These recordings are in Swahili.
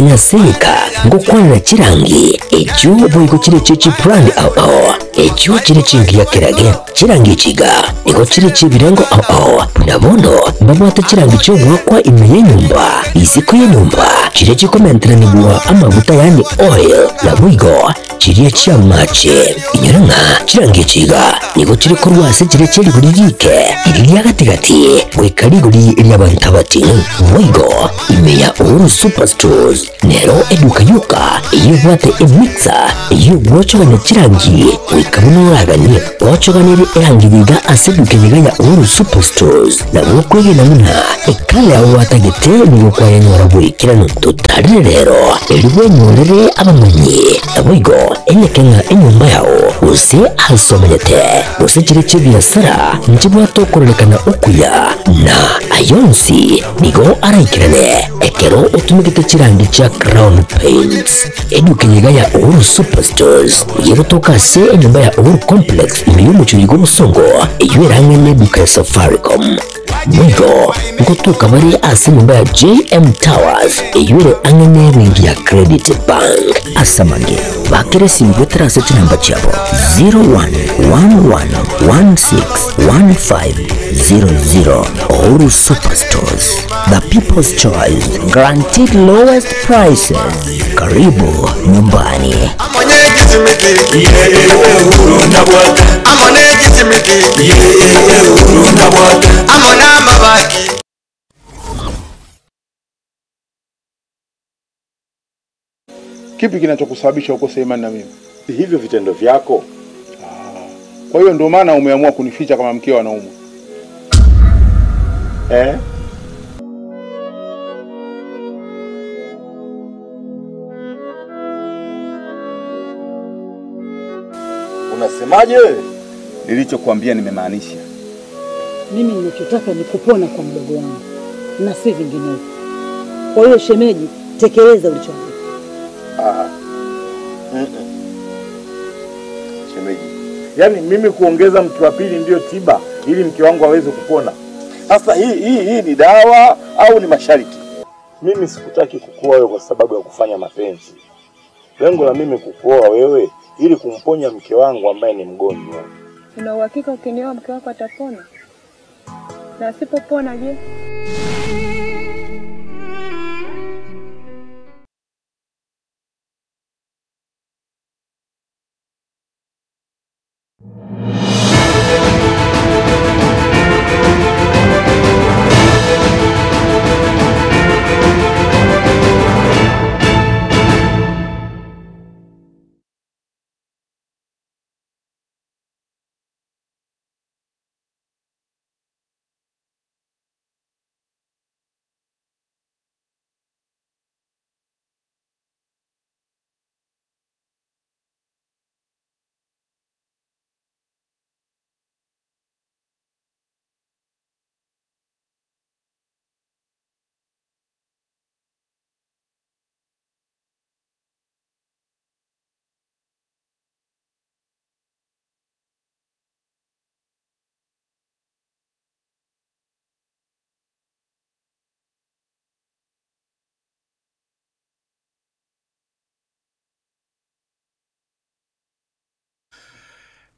Nyaseka ngokwana chirangi echo boyiko chire chechi brand echo chire chingi ya kirage chirangi chiga niko chire chibirengo nabono mbabwata chirangi cyo bwakwa imeye nyumba isiko ye nyumba chire chikomentera nibwa amavuta yani oil na buigo chire chia mache inyaranga chirangi chiga niko chire korwase chire chiri burike iriya gatigati wekari guri iriya bantabati buigo imeya Uhuru Superstores nero eduka yuka iyo bwate emixer iyo bwochoganya chirangi wikamunuraganye bwochoganire erangiriga aseduke nyiganya Uhuru Superstores na bwokwege namuna ekale aho watagete nigo kwa yenyora bwikirano tutari rero eriwe nyorere abamanyi naboigo enyekenga enyumba yao use asomanyete use chire chibiasara njibwatokorelekana ukuya na ayonsi nigo araikirane ekero utumikite chirangi cha Crown Paints eduke nyiganya Uhuru Superstores yerotoka se enyumba ya Uhuru Complex imiyumu churigo musongo eyuerangwe neduka ya Safaricom Mwigo ngotuka bari ase nyumba ya JM Towers eyuere angene wingi ya Credit Bank asamange bakere simbwe terase chinamba chabo 0111161500 Uhuru Superstores, the people's choice, guaranteed lowest prices. Karibu nyumbani. Kipi kinachokusababisha ukose imani na mimi? Hivyo vitendo vyako. Kwa hiyo ndio maana umeamua kunificha kama mkeo anaumwa. Unasemaje? Nilichokuambia nimemaanisha. Mimi ninachotaka ni kupona kwa mdogo wangu na si vinginevyo. Kwa hiyo shemeji, tekeleza ulichoambiwa. Shemeji, yani mimi kuongeza mke wa pili ndio tiba ili mke wangu aweze kupona. Sasa hii ni dawa au ni masharti? Mimi sikutaki kukuoa wewe kwa sababu ya kufanya mapenzi. Lengo la mimi kukuoa wewe ili kumponya mke wangu ambaye ni mgonjwa. Una uhakika ukinioa mke wako atapona? Na asipopona je?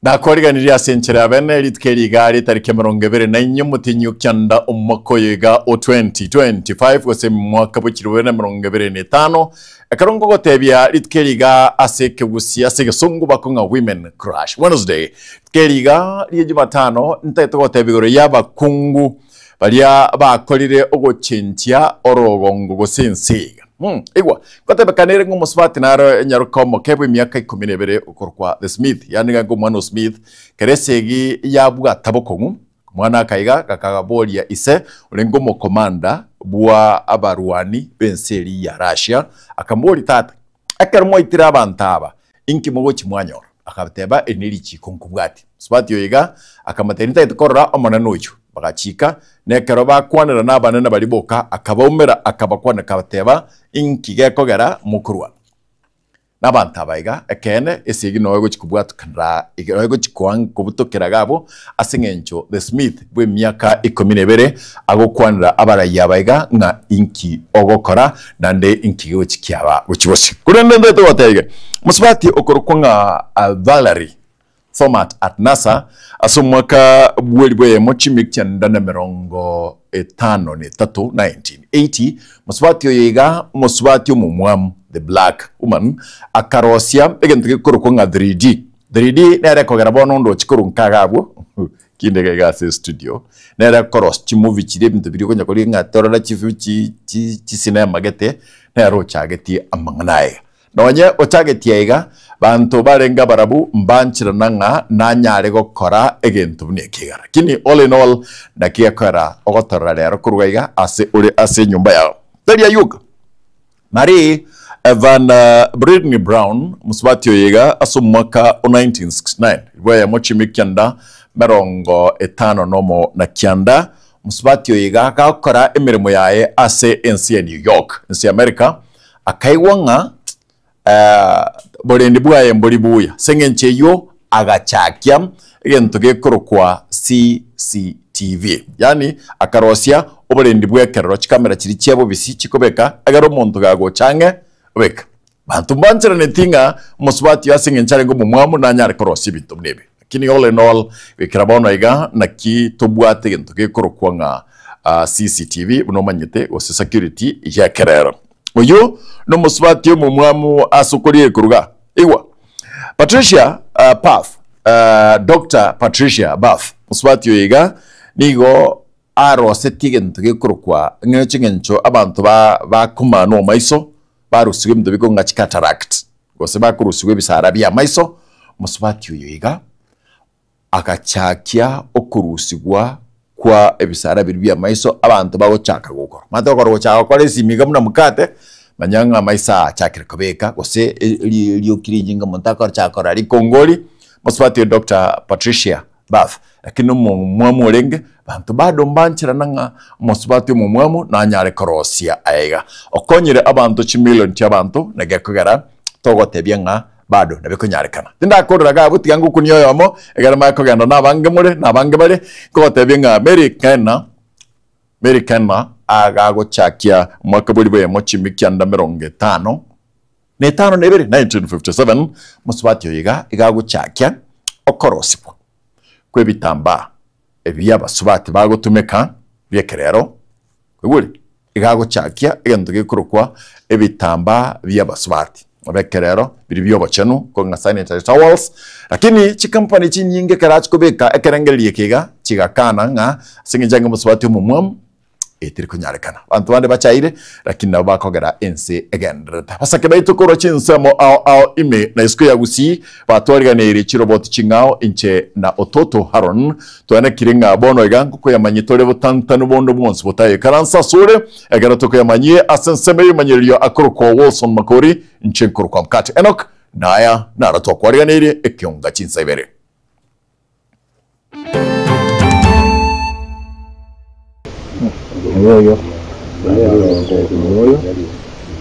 Nakoriganirya senchera bene litkeriga tariki 24 mutinyu kyanda umwaka yega o 2025 gose mwaka bukirwena 25 akarongo gotebya litkeriga aseke gusia aseke songo bakonga women crush Wednesday litkeriga lye Jumatano nteto gotebigoro yaba kungu balia bakolire ogochentia orogongo gosensiga igwa kote bakanere ngo musbati naro nyarukomo kebwe myaka 12 ukorwa the Smith yani ngo mwana Smith keresegi yabwa tabokongu mwana kaiga kakagabolia ise ulengo mo commander bwa abaruani benseri ya Russia akamboli tata akarmo itira bantaba inki mogo chimwanyora akabateba eniri chikonkubwati musbati yoiga akamaterinta itokorra omana nocho bagachika nekero bakwanira nabanene baliboka akabaumera akabakwana kabateba inkige kogera mukurwa n'abantu abaiga ekene esigi no ego chikubwatukana ego chikwang kubutokera gabo asengencho the Smith bwe myaka 12 agokwanira abaraya abaiga nga inki ogokora nande inki go chikyaba buchibosi kurende ndo totege musbati okorokwa nga Valerie format at NASA asomwaka bwe mochimik cyanda na 1980 musbati yoyiga musbati umumwam the black woman akarosia egentike korokwa nga 3D nere kogera bono ndo chikuru nkagabo kinde ga se studio nere koros chi movie chire bintu biri konya kori nga torora chifu chi cinema gete nero chageti amanganaye nonye ochageti yaiga bantu barenga barabu mbanchira nanga nanyare gokora egento bunekigara kini all in all nakiyakora ogotorra rero kurwaiga ase nyumba yao teria yuka Marie Evan Britney Brown musbati yoyiga asumwaka 1969 bwe mochimikyanda 50 nomo na kyanda musbati yoyiga akakora emirimo yaye ase ensi ya New York ensi ya America akaiwanga borendi bwaye mbori buya sengenche yo agachakya egento gekorokwa CCTV yani akarosia oborendi bwekerero chikamera chiri chiabo bisi chikobeka agaro muntu gago change obeka bantu mbanchira netinga musbati yasengenchare ngo mumwamu nanyare korosi bintu nebe kini all in all wekirabono iga naki tobwate gento gekorokwa nga CCTV buno manyete o security ya kerero oyo no musbati yo mumwamu asukuriye kuruga iwa Patricia Path Dr. Patricia Bath musbati yo iga nigo aro setigento gekorokwa ngechengencho abantu ba kumano maiso barusiwe mdo bigo nga cataract gose bakurusiwe bisara bya maiso musbati yo iga akachakya okurusigwa kwa ebisara bya maiso abantu bago chaka gukora matokoro chaka kore simiga muna mukate manyanga maisa chakira kobeka gose liyo kiringa montakor chakora ri kongoli musbati Dr. Patricia Bath lakini mumwamu olenge bantu bado mbanchira nanga musbati mumwamu nanyare korosia aiga okonyire abantu chimillion cy'abantu nagakogera togotebye nga bado nabikonyarikana tinda akorraga butigangu kunyoyomo egara makogenda nabange mure nabange bare kogotebye nga Americana agago chakia mwaka buri bwe mochimikyanda 50 netano nebere 1957 musbati yoyiga igago chakia okorosipwa kwebitamba ebyaba subati bagotumeka byekerero kwebuli igago chakia egento gekurukwa ebitamba byabasubati abekerero biri byobachenu ko nga sanitary towels lakini chikampani chinyinge karachi kubeka ekerengeliye kiga chigakana nga singinjanga musubati mumwam etiri kunyarekana bantu bande bachaire lakini nabo bakogera ense again basake bayito koro chinsemo ao ime na isku ya gusi batwariganire chirobot chingao inche na ototo haron tuane kiringa bono igangu ko yamanyitore butantanu bondo bwonse butaye karansa sore egara to ko yamanyie asenseme manyiriyo akoroko Wilson Makori inche koroko mkate Enoch naya nara to kwariganire ekionga chinsebere Moyo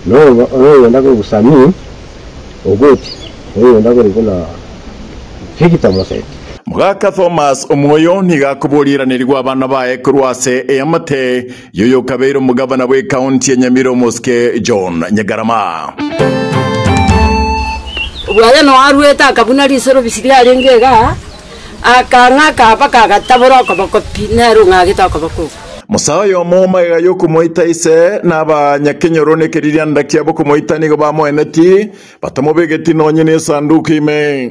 no ndako kusami ogoti oyo ndako rikuna fikita mose Mugaka Thomas Omoyo nigakubuliranirwa abana bae kurwase eyamate yoyo kabeiro mugabana we county ya Nyamiro Moske John Nyagarama ubwaya no arweta akabuna risero bisiria rengega akanga kapa kagataboro kabakopinero ngagita kabako Musayo moma yo kumoita ise naba nyakenyoro ne kiriria ndakia boko moita nigo ba moeneti batamobegeti nonye ne sanduku ime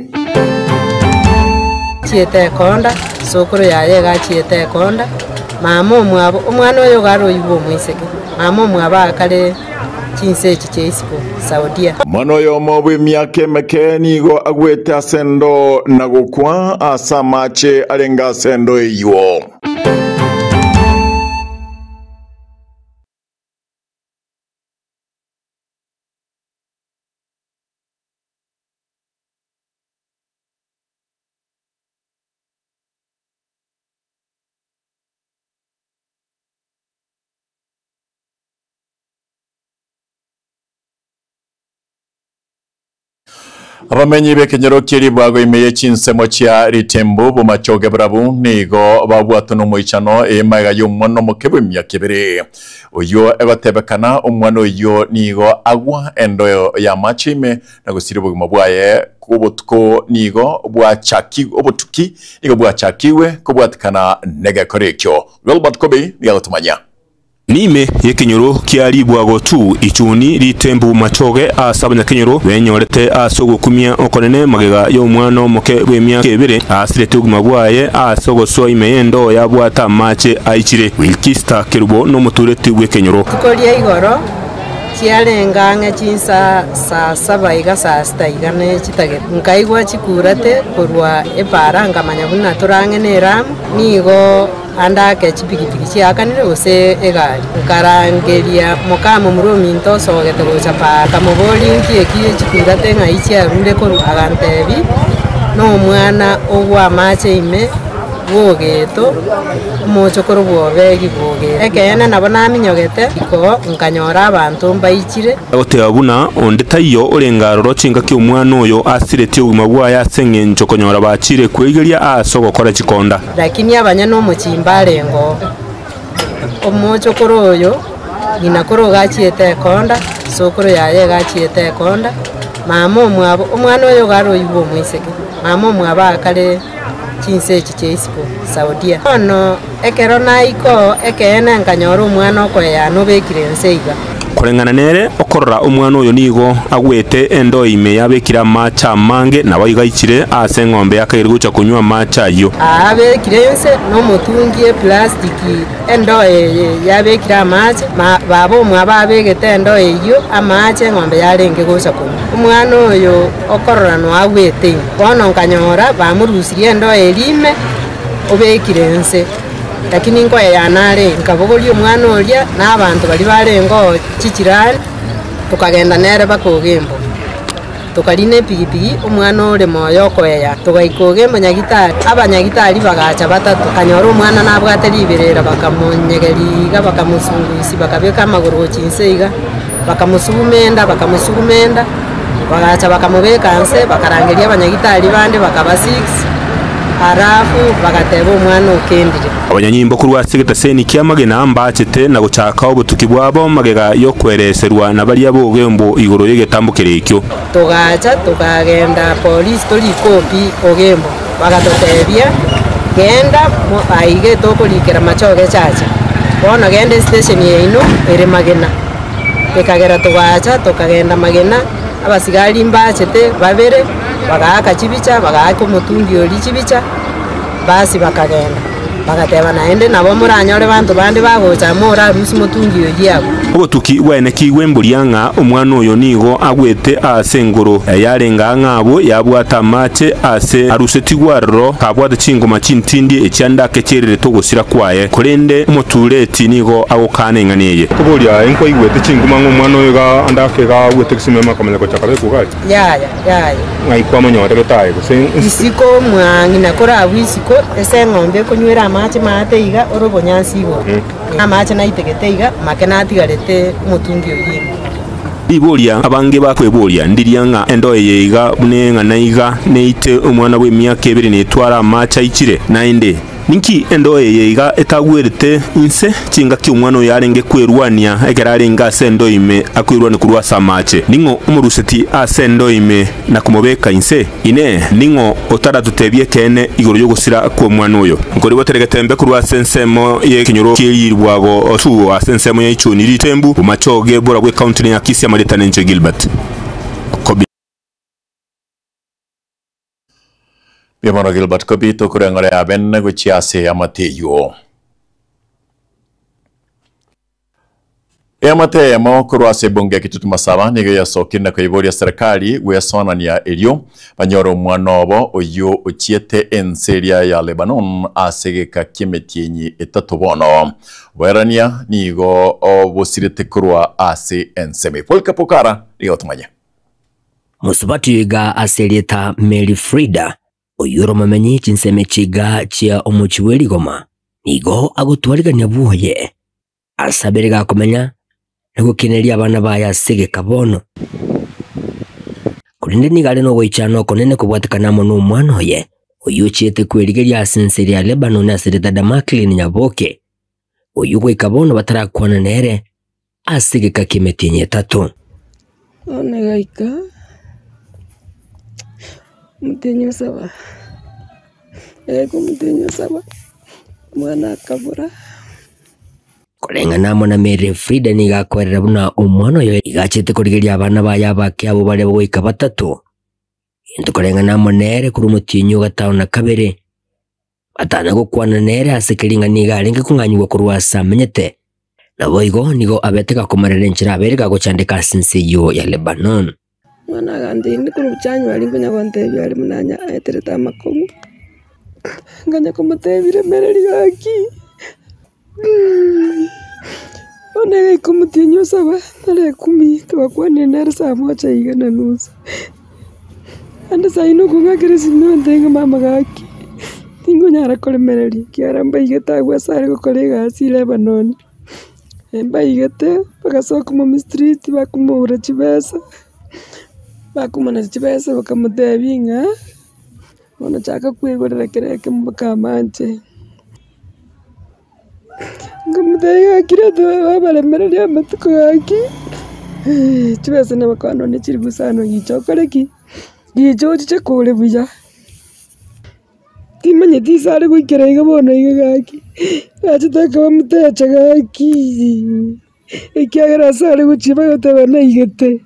chiete konda sokoro yaye ga chiete konda mama mwabo umwana oyo garo yibo mwiseke mama mwaba kale chinse chicheisiko Saudia mano yo mobwe myake mekeni go agwete asendo nagokwa asamache alenga asendo iyo Abamenyi b'ekenyero kiribwago imeye chinsemo chia ritembo bumachoge brabu nigo babwato no moichano emaga y'umwana mukebe myaka ibiri uyo ebatebekana umwana uyo nigo agwa endo ya machime nagusiri buguma bwaye kubutko nigo bwachaki obutuki nigo bwachakiwe kubwatikana nege korekyo Wilbert Kobe yalutumanya Nime yekenyoro kiaribwago tu ichuni ritembu machoge asabanya kenyoro benyorete asogo kumia okonene magega yo mwana moke bwemya kebere asirete ugumabwaye asogo so imeyendo yabwata mache aichire Wilkista Kerubo no mutureti wekenyoro tukoria igoro kiarengange chinsa saa 7 iga saa 6 igane chitage nkaigwa chikurate korwa epara ngamanya buna turange nera nigo andake chipikipiki chiakanire gose egari nkarangeria mukamo muruminto sogete gochapa kamoboli nkieki chikurate ngaichi arunde koru agantebi no mwana ogwa mache ime gogeto mochokoro bwobegi boge ekene nabo naminyogete iko nkanyora abantu mbaichire gote abuna onde tayo orengaroro chinga ki umwana oyo asireti uguma bwaya senge nchokonyora bachire kwegeria asogo kora chikonda lakini abanya no muchimbare ngo omochokoro oyo ninakoro gachiete konda sokoro yaye gachiete konda mama omwabo omwana oyo garo yubo mwiseke mama omwaba akale chinse chicheisipo Saudia ono ekero naiko ekene nkanyora umwana okoya no bekire nseiga kurengana nere okorora umwana oyo nigo agwete endo ime yabekira macha mange nabo igaichire ase ngombe yakairucha kunywa macha yo abekire nse no mutungie plastiki endo yabekira macha babo mwaba abegete endo eyo amache ngombe yarenge gocha kunywa umwana oyo okorora no agwete bono nkanyora bamurusirie endo erime obekire nse lakini ngo yanare nkabogoli umwana olya n'abantu bali barengo chichirani tukagenda nere bakogembo tukaline pigipigi umwana ole moyo koya tugaikogembo nyagitari abanyagitari bagacha batatu kanyora umwana nabwateri iberera bakamonyegeriga bakamusungusi bakabeka amaguru chinseiga bakamusugumenda bagacha bakamubeka nse bakarangeria abanyagitari bande bakaba 6 arafu bagateba umwana ukendire abanyanyimbo kurwa segeta seni kiamagena ambachete na guchaka obutuki bwabo magega yo kwereserwa na bali abogembo igoro yegetambukire ikyo tugacha tukagenda police toli kopi ogembo bagatotebia genda aige tokulikira machoge chacha bona genda station yeino ere magena tekagera tugacha tukagenda magena abasigari mbachete babere bagaka chibicha bagaka mutungi oli chibicha basi bakagenda bagateba naende nabo muranyore bantu bandi bagocha mura rusi mutungi oli yabo obutuki wene kiwemburianga omwana oyo nigo agwete ase ngoro yarenga ngabo yabwata mache ase arusetigwarro kabwata chingoma chintindi ekyanda kecherere togosira kwaye kurende umutureti nigo agokane nganiye kuburya enko igwete chingoma ngomwana oyo ga andake ga gwete kisimema kamenya ko chakare kugali ya ngai kwa monyore getaye gose isiko mwangi nakora abisiko ese ngombe kunywera mache mateiga orobonyansi igo amache naitegeteiga makenatigarete mutungi oyingo iboria abange bakweboria ndirianga endo yeiga bunenga naiga neite omwana w'emyaka 2 netwara macha ichire nainde ninki endo yeiga etagwerete inse chinga ki umwana yarenge kwerwania egerarenga sendo ime akwirwana kurwa samache ningo umuruseti asendo ime na kumobeka inse ine ningo otara tutebye kene igoro yo gusira ku mwana oyo ngori boteregetembe kurwa sensemo ye kinyoro kiribwago otu asensemo ye ichuni ritembu umachoge bora gwe county ya Kisia Maritane nje Gilbert Kobi Biamano Gilbert Kobi to kurengore abenne guchiase amateyo Amate mo kurwase bunge kitutu masaba nigo yasokina ko iboria serikali wesonania elio banyoro mwanobo oyo ochiete enseria ya Lebanon asegeka kimetienyi etatobono werania nigo obosirete kurwa ase enseme polka pokara nigo tumanya musubatiga aserieta Mary Frida oyuro mamenyi chinseme chiga chia omuchiweli goma nigo agutwarigania buhoye asaberega kumenya nagukineria abana baya segeka bono Kulinde nigale no goichano konene kubwatikana mono umwana oye uyu chiete kwerigeria asense ya Lebanon asirita Damakli Nyaboke uyu gwikabono batarakwana nere asigika kimetinye tatu onegaika mutenyo saba mutenyo saba mwana akabura Kulengana mona Mary Frida nigakwerera buna umwana oyo igachete kurigeria abana baya bake abo bare boika batatu into kulengana monere kuri mutinyo gatao na kabere batana gukwana nere asekiringa nigale ngikunganywa kurwasa menyete na boigo nigo abeteka kumarere nchira abereka guchandika sinse yo ya Lebanon mwana gandi ndi kuri bucyanyu ari ngunya gontebi ari munanya atereta makomu nganya kumutebire mereri gaki One kumutinyo saba nale 10 twakwane nere saa moja igana nusu anda saino kunga Krisino ndenga mama gaki tingo nyara kolemereri kiaramba igeta sare kolega si Lebanon emba igete bagasoka mu street bakumura chibesa bakumana chibesa bakamutebinga ona chaka kwigorera kereke mukamanje ngamutega kireto abalemereri amatuko gaki chibesa nabakano ne chiri gusano yichokoreki yichochi chakole buya timanye tisare guikerega bona igaki achitaka bamutecha gaki ikiagera sare guchiba gotebana igete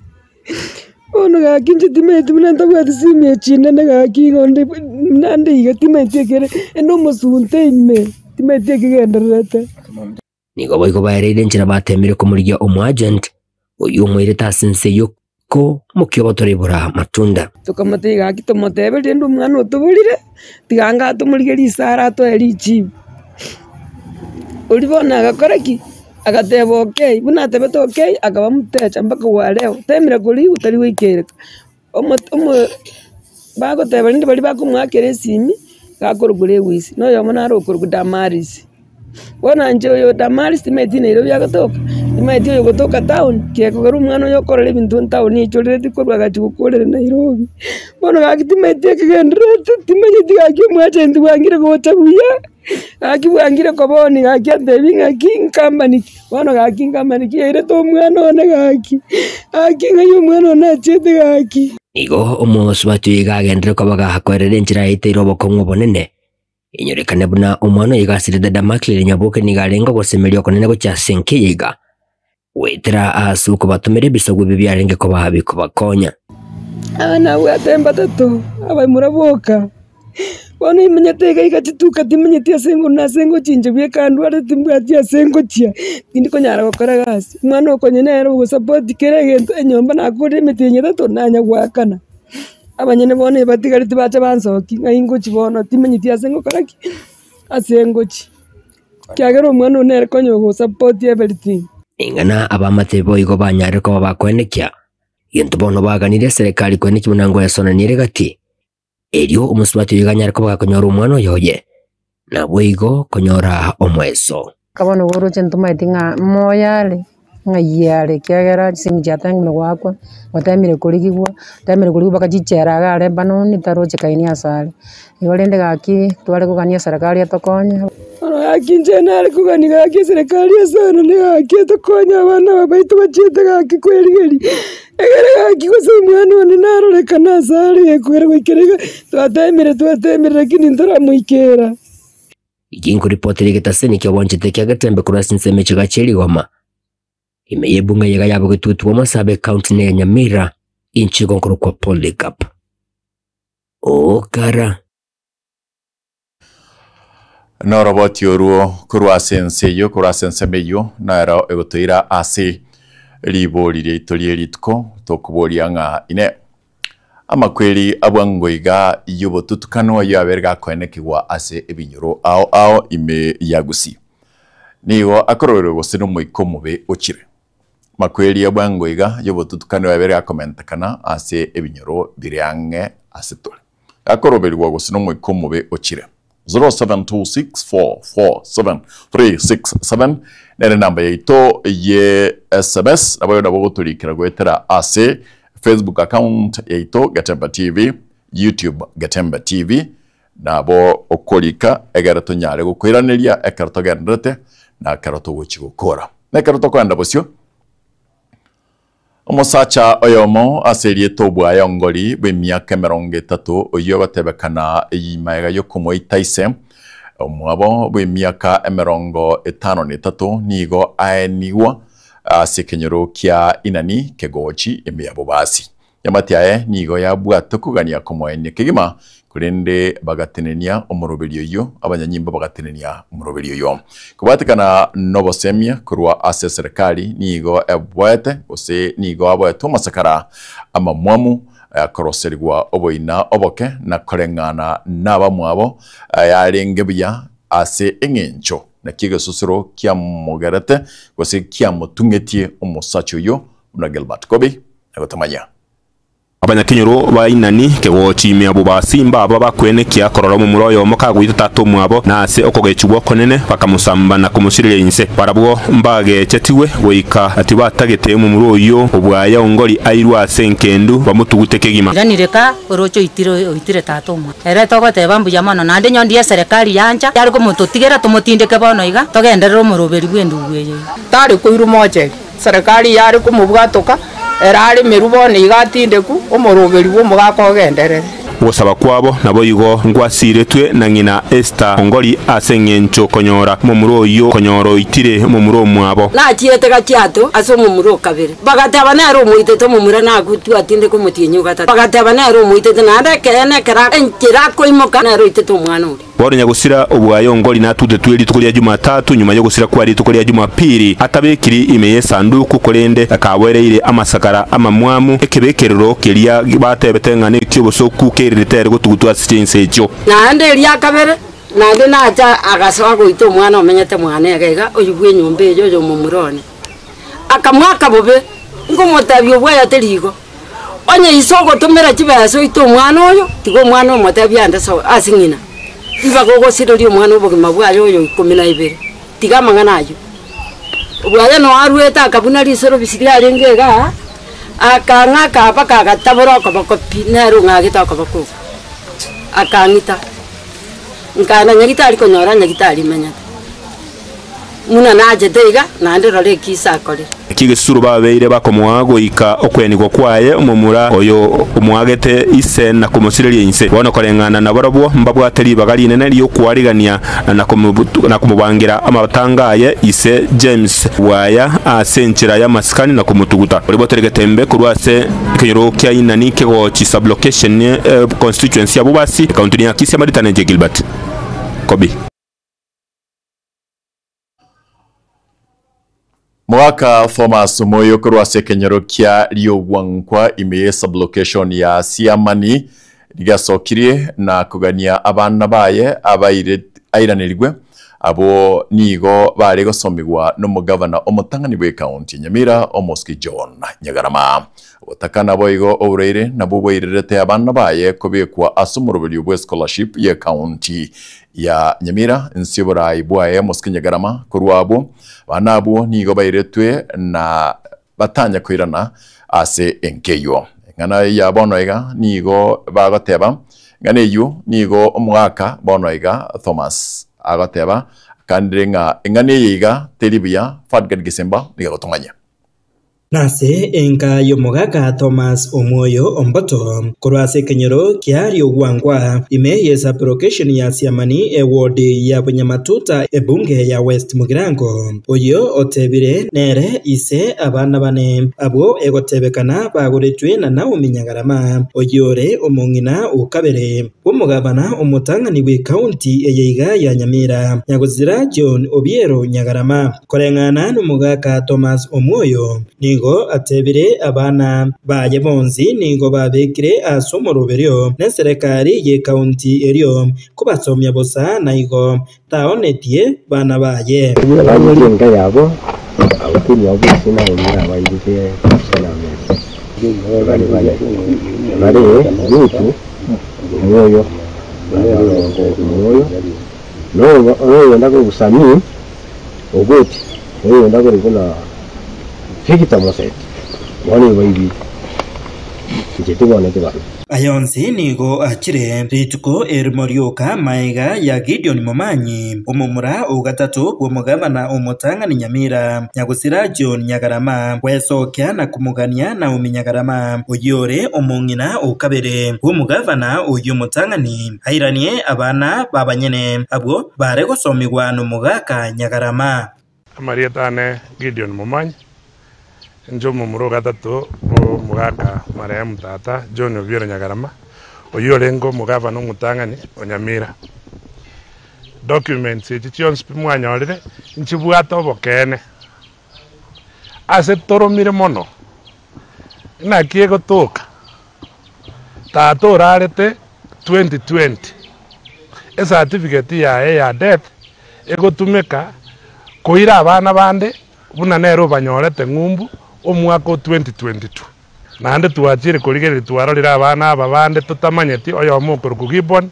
ono gaki njitimete munanta bwatisime chine na gaki gonde nande igete metekere eno musunte ime timete kigenderete nigo boigo baerire nchira batemire kumurigia agent uyu mwire tasinse yuko mukibotore bura matunda tukamutega gaki tumutebe rendo mwana utubulire tiganga tumurigeri isara to erichi ulibona agakoraki agatebo okay buna tebe okay akaba mutecha mpaka wa leo temira kuri utari wikereka omo bago tebe ndi bali bakumwakere simi gakorugure wisi no yomona arokorgu Damaris bona nje yo Damaris timedine iro byagatoka timedi yo gotoka town kieko garu mwana yo korere bintu town ichorere tikorwa gati gukorere Nairobi bona gakitimedi kigendrete timenye tigaki mwache ndi wangire gotabuya akibwangire koboni gakiatebi ngaki company bona gaki company kiere to mwana ona gaki ngayo mwana ona chete gaki nigo omosubatu igagendere kobaga hakwerere nchira iteiro bokongo bonene inyorekane buna umwana yigasirida Damakli Nyaboke nigarenga gosemerio konene gocha senke yiga wetera asuko batumire bisogwe bibyarenge ko bahabi ko bakonya ana watemba tato abamuraboka bona imenyatega ikatituka timenyetia sengo na sengo chinje byekandu ari timbwatia sengo chia ndiko nyara gukora gasi mwana okonyenero go support kerege enyomba nakore metenye tato nanya gwakana abanyene bone batigari tibacha bansoki ngaingo chibono timenyetia sengo karaki asengo chi kyagero mwana onere konyo go support everything ingana abamatebo igo banyare ko bakwenekia yento bono baganire serikali kweneki munango yasona niregati elio umusubatu yiganyara ko bakonyora umwana yoye nabwo igo konyora omweso kabona goro chentuma itinga moyale ngayale kyagera simjatang no wakwa watamire kuligwa tamire kuligwa kachichera ga Lebanon taroche kaini asale yolende gaki twale kugania serikali atokonya akinje nare kugani gaki serikali asana ne gaki atokonya abana babaitu bachete gaki kwerigeri egere gaki kusemwana one narole kana sale kwere kwerega twatemire lakini ndara muikera ikinko ripoteri gitaseni kyo wanchite kyagatembe kurasinse mechiga cheli goma imeyebunga yega yabo gitutu wamasabe county ne Nyamira inchi gonkoro kwa Polycarp okara no roboti oruo kurwasense yo kurasense meyo naira egotoira ase libori litolie litko tokuboria nga ine amakweli abwangoiga yubo tutukano yaberga kwenekigwa ase ebinyoro ao ime yagusi nigo akororo gose no moikomube ochire makweli abwangoiga yubo tutukano yaberga komentakana ase ebinyoro biriange ase tole akoroberwa gose no moikomube ochire 0726447367 nere namba yaito ye SMS abayo nabo guturikira gwetera ase Facebook account yaito Gatemba TV, YouTube Gatemba TV, nabo okolika egarato nyare gukwiraniria ekarato gendrete na karato guchigukora na karato kwenda bosyo omusacha oyomo aserie tobwa yongori bwe myaka 30 oyo batebekana eyimaega yokumoitaise omwabo bwe myaka 53 nigo aeniwa asekenyoro kya inani kegochi emyabo basi yamatiae nigo yabwata kugania komoenie kigima kurende bagatenenia omurobelio yo abanyanyimba bagatenenia omurobelio yo kubatikana nobosemia kurwa ase serikali nigo ebwete ose nigo abweto masakara amamwamu koroserwa oboina oboke na korengana nabamwabo yarengebya ase engencho na kigesusuro kya mogarate ose kya mutungetie omusacho yo na Gilbert Kobi agotamanya abanyakenyoro bainani kegochi myabo basimba aba bakwenekia korora mu muroyo mukagwita tato mwabo nase okogechubwo konene bakamusamba na kumusirire inse barabwo mbage chetiwe goika ati batagete mu muroyo obwaya ongori airwa senkendu bamutugute kegima yanireka orocho itire tato mwa ere togote bambu yamana nande nyondi ya serikali yanja yari ko mututigera tumutindeke bono iga togenderero muroberi bwendu bweye tari kuiru moche serikali yari kumubwatoka erari merubone igatindeku omoroberi wo mugakogenderere gusaba kwabo nabo igo ngwasiretwe na ngina Esther Ongori asengencho konyora mu muroyo konyoro itire mu muro mwabo na chiete gachiato aso mu muro kabere bagataba na ro muitete mu mura na gutu atinde ko mutinyu gata bagataba na ro muitete na ndekene kera enchira ko imoka na ro itete omwana uri Boronya gusira obwayo Ongori na tude tweli tukolia Jumatatu nyuma yo gusira kwari tukolia Jumapili atabekiri imeye sanduku kolende akawereire amasakara amamwamu ekebekerero kelia batebetengane kyobosoku keriritere gutugutwa sinse cyo na ria kabere na nacha agasoa goito omwana omenyete mwana egega oyubwe nyombe ejo yo mumurone akamwaka bobe ngomotabyo bwaya terigo onye isogo tumera chibeso ito omwana oyo tigo omwana omotabya ande so asingina iba gogo sirori omwana obogima bwayo oyo 12 tiga mangana ayo bwaya no arweta akabuna risoro bisiria arengega akanga kapa kagataboro kobakopi nero ngagita kobako akangita nkana nyagitari konyora nyagitari menya muna naje teiga nande rore kisa kore kigesuru babeire bakomwago ika okwenigwa kwaye omumura oyo omwagete ise na kumusiriria inse bono korengana na barabwo mbabwateri bagali nene liyo kwarigania na kumubangira amatangaye ise James waya asenchira ya maskani na kumutuguta riboterege tembe kurwase kenyoro kya inani kego chi sublocation constituency abubasi county ya Kisii Maritane Gilbert Kobi Mwaka Thomas Moyo kurwase kenyoro kya Liogwankwa imeye sublocation ya Siamani ligasokirie na kugania abana baye airanirwe abo nigo bari gosomigwa n'umugavana omutangani bwe county Nyamira Omoski John Nyagarama otakana boigo oreire nabuboirete abana baye kubekwa asumurubiri bwe scholarship ya county ya Nyamira nsibora ibwaye Omoski Nyagarama kurwabo banabo nigo bairetwe na batanya kwirana ase enkeyo ngana ya bonoiga nigo bagateba ngane yu nigo omwaka bonoiga Thomas agateba kandirenga engane yiga teribia Fadgad Gisemba nigagotonganya nase enka yomogaka Thomas Omoyo omboto kurwase kenyoro kiari ogwangwa imeye sublocation ya Siamani award ya Bunyamatuta ebunge ya West Mugirango oyo otebire nere ise abana bane abo egotebekana baguretwe na Naomi Nyagarama oyore omongina ukabere omugabana omutangani we county eyeiga ya Nyamira Nyagozira John Obiero Nyagarama korengana n'umugaka Thomas Omoyo nigo atebire abana baye bonzi nigo babekire asomoroberio na serikali ye county eryo kubasomya bosa naigo taonetie bana baye abayenga yabo abakiri yabo sina umira bayije sana bale lutu moyo no ndako kusami ogoti ndako kuna Fikita mose wale waibi njetibone kibano ayonsi nigo achire rituko ermorioka maiga ya Gideon Momanyi omumura ugatatu bw'omugabana omutang'ani Nyamira Nyagusira John Nyagarama wesokya na kumugania na Nyagarama oyore omung'ina ukabere bw'omugabana oyo mutang'ani airanie abana babanyene abo bare gusomigwa n'omugaka Nyagarama. Amarietane Gideon Momanyi njo mumuro gatatu mugaka marehemu tata John Obiero Nyagarama oyorengo mugavana omutang'ani Onyamira. Documents eki kyonsi mwanyorire nchibwata obokene ase toromire mono naki egotoka tata orarete 2020 certificate yae ya death egotumeka koira abana bande buna nero banyorete ng'umbu omwaka 2022 nande twachire korigere twarorira abana aba bande tutamanyeti oyo mukuru Gibbon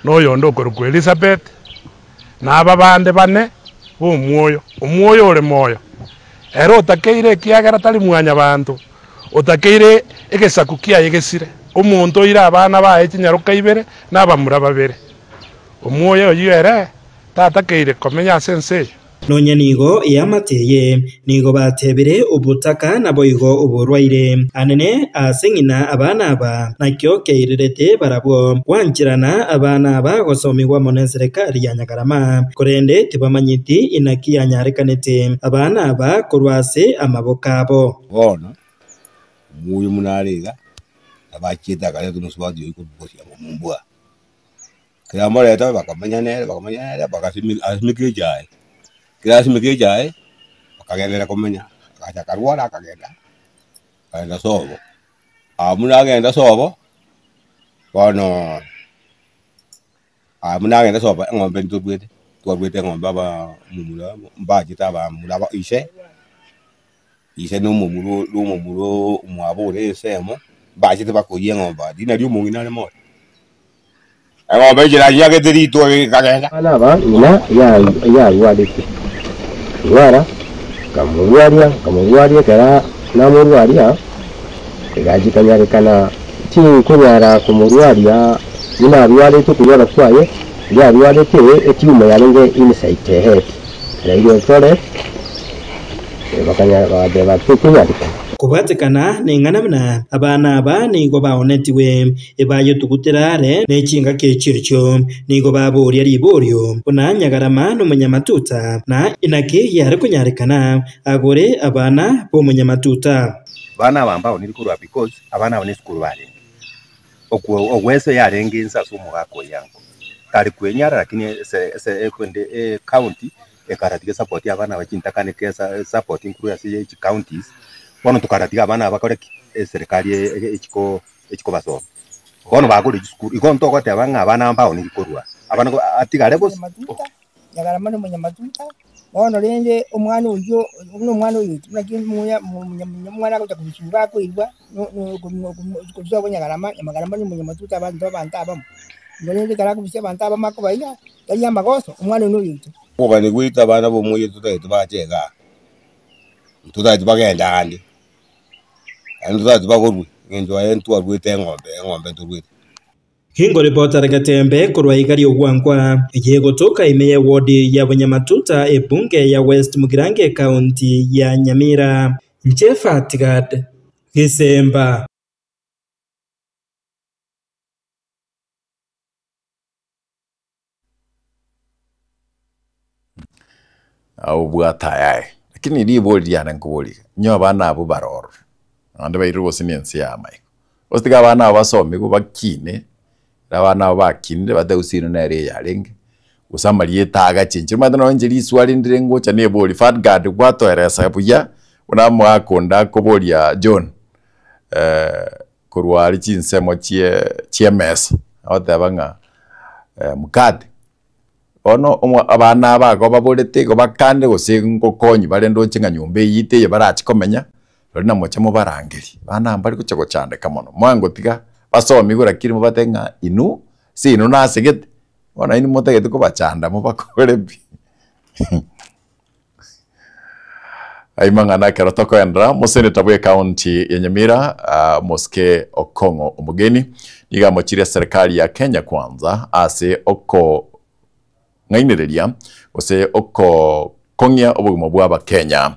noyo ndokuru Elizabeth na aba bande bane omwoyo ore moyo ero takeire kiagera tali mwanya bantu otakeire egesaku kia yegesire omuntu ira abana bae kinyaruka ibere n'abamura babere omwoyo yere tatakeire komenya sensei nonya nigo yamateye nigo batebire ubutaka na boigo uburwaire anene aseng'ina abana aba nakyo keirerete barabwo wanjirana abana aba gosomigwa mone serikali ya Nyagarama korende tibamanyiti inaki yanyarekanete abana aba kurwase amaboka abo bona muyo munarega abachita kale tunuswadi yuko bosi amumbwa kaya mareta bakamanya nere bakasimike jae kila simike jae bakagendera komenya akacha karwara akagenda kaenda sobo amuna agenda sobo bono amuna agenda sobo ngombe ntubwete twabwete ngombe aba mumula mbajita ba mulaba ise no mumuro mwabure semo bajite bakoye ngombe dina ryo mungina le mo ngombe jira yake terito kagenda ana ba ina ya wadiki wara kamurwaria kera namurwaria egajikanyare kana ti kunyara kumurwaria ina rwari tukunyara kwaye ya rwari te etiume yarenge inside head radio tore bakanya badeba tukunyara kubatikana ning'anamna abana aba nigo baonetiwe ebayo tuguterare nechinga kechircho nigo baboria riborio buna Nyagarama n'umunyamatuta na inaki yari kunyarekana agore abana b'umunyamatuta bana bambao nilikurwa because abana bane skuru bale ogwese yarenge insasu mugako yango kali kwenyara lakini se ekwende county ekaratika support abana bakintakane kesa supporting crew ya CH counties bono tukaratiga abana bakore serikali ekiko basoma bono bagore school ikonto kote abana ambao nilikurwa abana atigare bose Nyagarama n'umunyamatuta bono rende umwana uyo tunaki mwana ko takushura ko irwa no kuzo Nyagarama n'umunyamatuta abantu abamo rende kara kubise abantu abamako baiya yari amagoso umwana uyo ubane gwita abana bo muye tutahita bachega tutahita bagenda andi tutahita bagorwe ngenjo ayentu agwite ngombe turwite Hingo reporter Gatembe kurwa igari ogwangwa yego toka imeye ward ya Bunyamatuta ebunge ya West Mugirange County ya Nyamira Nchefa Tigad Gisemba au bwata lakini liboli yana nkuboli nyo bana abo baroro ande bayiro sinensi ya mai ostiga bana abasomi ko bakine abana bakinde badausino nare yarenge usamaliye taga chinchi madano njeri swali ndirengo chane boli fat guard kwato eresa buya unamo akonda ko boli ya John kurwari chinsemo chie mesa atabanga mukade ono abana bago babolete go bakande go sengo konyi barendo chinga nyumbe yite ye barachi komenya rona mocha mo barangeri bana mbari kuchako chande kamono mwango tiga basomi gura kirimo batenga inu si inu na segete wana ini motegete ko bachanda mo bakore bi aimangana kero tokoendra museneta bwe county ya Nyamira Moske Okongo omugeni nigamochire serikali ya Kenya Kwanza ase oko ngainireria ose oko kongya obugimo bwaba Kenya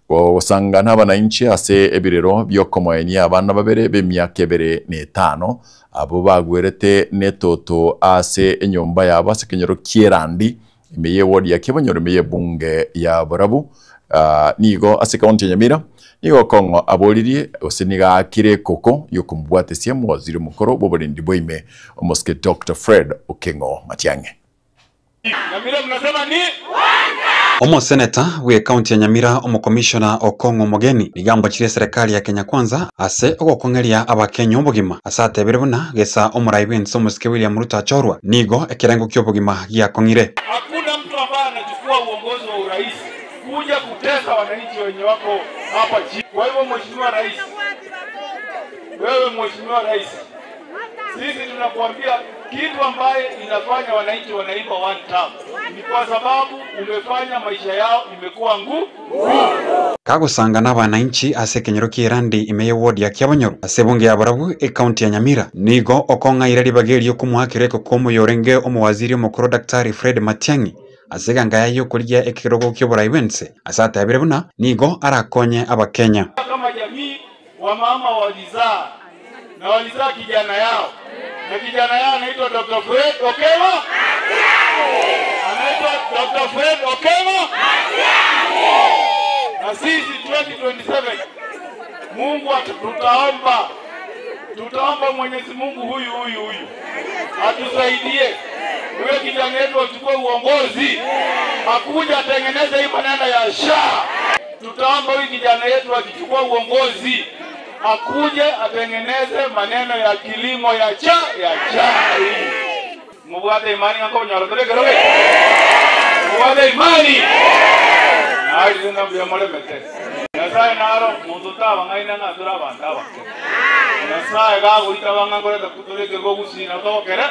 gusanga n'abananchi ase ebirero byokomoyenia abana babere b'emyaka 25 abo bagwerete netoto ase enyumba yabo ase kenyero kierandi imeye wodi ya kibonyoro imeye bunge ya Borabu nigo ase county Nyamira nigo Kongo abolirie ose niga kire koko yokumbwatesia mwaziri mukoro boborindi bwime Moske Dr. Fred Okengo Matiang'i. Nyamira mnasema ni Omo seneta we county ya Nyamira omukomishona Okongo Mogeni nigambo chire serikali ya Kenya Kwanza ase ogokongeria abakenya obugima asate biribuna gesa omuraibenso Moske William Ruto achorwa nigo ekirengo kyobugima gyakongire. Hakuna mtu ambaye anachukua uongozi wa urais kuja kutesa wananchi wenye wako hapa chini. Kwa hivyo mheshimiwa rais, wewe mheshimiwa rais, sisi tunakuambia kitu ambaye inafanya wananchi wanaimba one term ni kwa sababu umefanya maisha yao imekuwa ngumu. Kagusanga n'abananchi ase kenyero kierandi imeye wodi ya Kiabonyoro ase bunge ya Borabu county ya Nyamira nigo okonga irari bagerio kumuhakireko komo yorenge omwaziri omukuru Daktari Fred Matiang'i asega ngayo kurya ekirogo kyoboraibense asate abirabuna nigo arakonye abakenya kama jamii wa mama walizaa na walizaa kijana yao na kijana yao anaitwa Dr. Fred Okengo anaitwa Dr. Fred Okengo na sisi 2027 Mungu tutaomba Mwenyezi Mungu huyu atusaidie huyo kijana yetu achukue uongozi akuja atengeneze hii maneno ya SHA. Tutaomba huyu kijana yetu akichukua uongozi akuje atengeneze maneno ya kilimo ya chai. Mubwate imani ngako nyarotele keroge. Mubwate imani. Ai ndio mbia mole mete. Nasai naro mututa bangaina ngadura bandaba. Nasai ga gurika bangangore takutule kergo gusina tokere.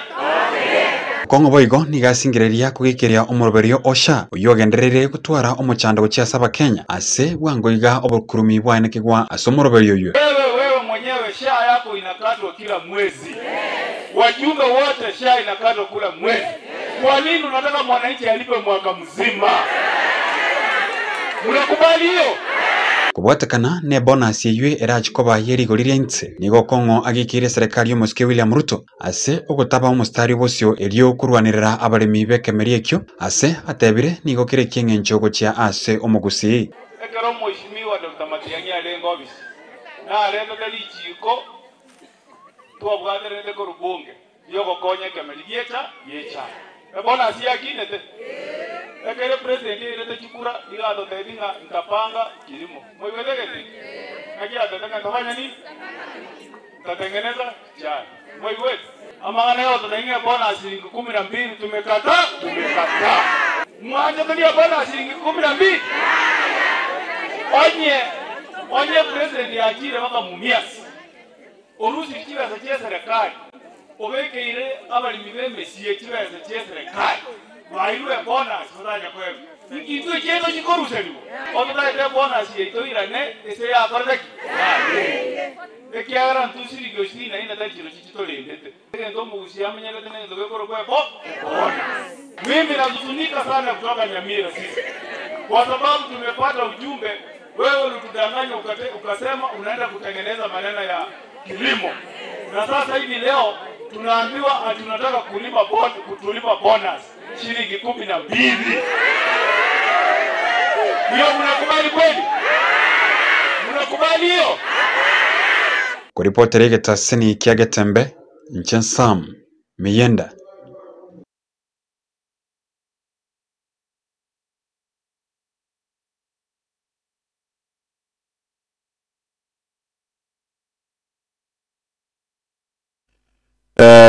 Kongo boigo nigasingireria kugikiria omoroberio osha uyogenderere gutwara omuchando gochiasa abakenya ase bwangoiga obukurumi bwanekegwa asomoroberio yo. Wewe mwenyewe SHA yako inakatwa kila mwezi. Wajumbe wote SHA inakatwa kila mwezi. Kwa nini unataka mwananchi alipe mwaka mzima? Unakubali hiyo? Kubwatakana ne bonus yeye erachikoba yerigoririe ntse nigo Kongo agikire serikali Moske William Ruto ase ogotaba omustari bosio elio kurwanirira abaremi bekemerie kyo ase atebire nigo kire kingencho gochia ase omugusi. Ekero mheshimiwa Dr. Matiang'i alengo bisi na alendo dalichiko twabwaterete korubunge yogo konye kemelieta yecha ebona siakinete ekere president irete chikura igato tedinga ntapanga kilimo mwiwetegete ngakia tetanga ntafanya nini tatengeneza chai mwiwete amangana yote naingia bona shilingi 12 tumekata mwaje tania bona shilingi 12 onye president yakire baka mumiasi orusi kibaza cya serikali obekeire abalimi b'emesiye kibaza cya serikali bayiwe bonus muzanya kwebe ikintu cyeno kikoruseliwo obutaite bonus yeitoirane ese yakoreki ekiagara ntusirigo sina ina takiro kitolendete ndo mugusiamenyelete nendo bekoro kwepo mimi nazunika sana kutoka Nyamira sisi kwa sababu tumepata ujumbe wewe ulitudanganya ukasema unaenda kutengeneza maneno ya kilimo na sasa hivi leo tunaambiwa tunataka kutulipa bonus shilingi 12. Hiyo mnakubali kweli? Mnakubali hiyo? Kuripoti regeta sini kiagetembe Nchensam Miyenda.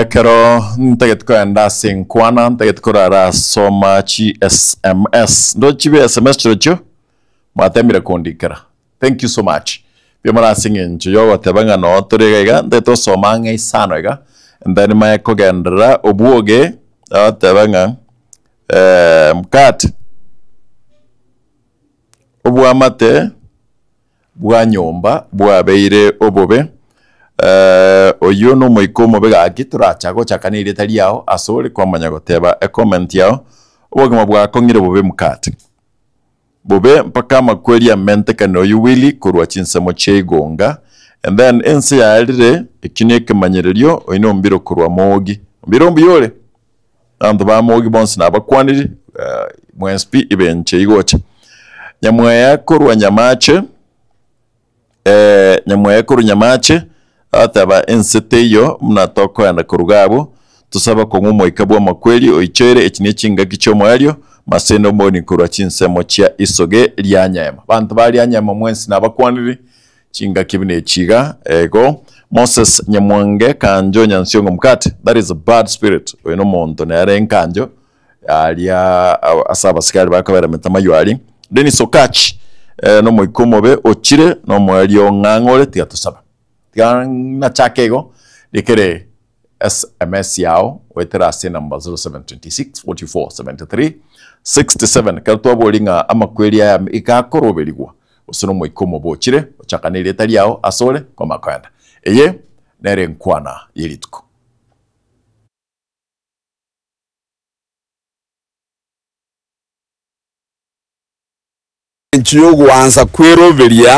Kero ntaget ko enda sinkwana ntaget ko rara soma chi SMS ndo chibe SMS chocho matemira kondikara. Thank you so much. Bimara singin yo watebanga no torega ndeto soma ngai sano ga ndani ma ko gendra obuoge atebanga mkat obuamate bwa nyomba bwabeire obobe oyo no moikomo begaki turacha gochakanire tari yao asore kwamanya goteba a comment yao obogima bwa kongire bobe mukate bobe mpaka makweli ya mente kano yuwili kurwa chinsemo chegonga and then ense ya alire ikineke manyererio oino mbiro kurwa mogi mbiro mbiyole ando ba mogi bonsi na bakwaniri mwenspi ibenche igocha nyamwaya kurwa nyamache nyamwaya kurwa nyamache ataba ensete yo mnatoko yanda kurugabo tusaba ko ngumo ikabwa makweli oichere ekine kinga kichomo alyo masendo mboni kurwa chinsemo chia isoge lyanyama bantu bali anyama mwensi nabakwaniri kinga kibine chiga ego Moses Nyamwange kanjo nyansiyongo mkate that is a bad spirit oyino muntu nare nkanjo alia asaba sikali bakabera metama yuali Denis Okachi no moikomobe ochire no mwalio ngangole tiatusaba na chakego dikere SMS yao weterase number 0726 44 73 67 kalto bolinga amakweli ya ikakorobeligwa usono moikomo bochire ochakanire tali yao asole kwa makwenda eye nere nkwana yelituko nchiyo gwanza kweroberia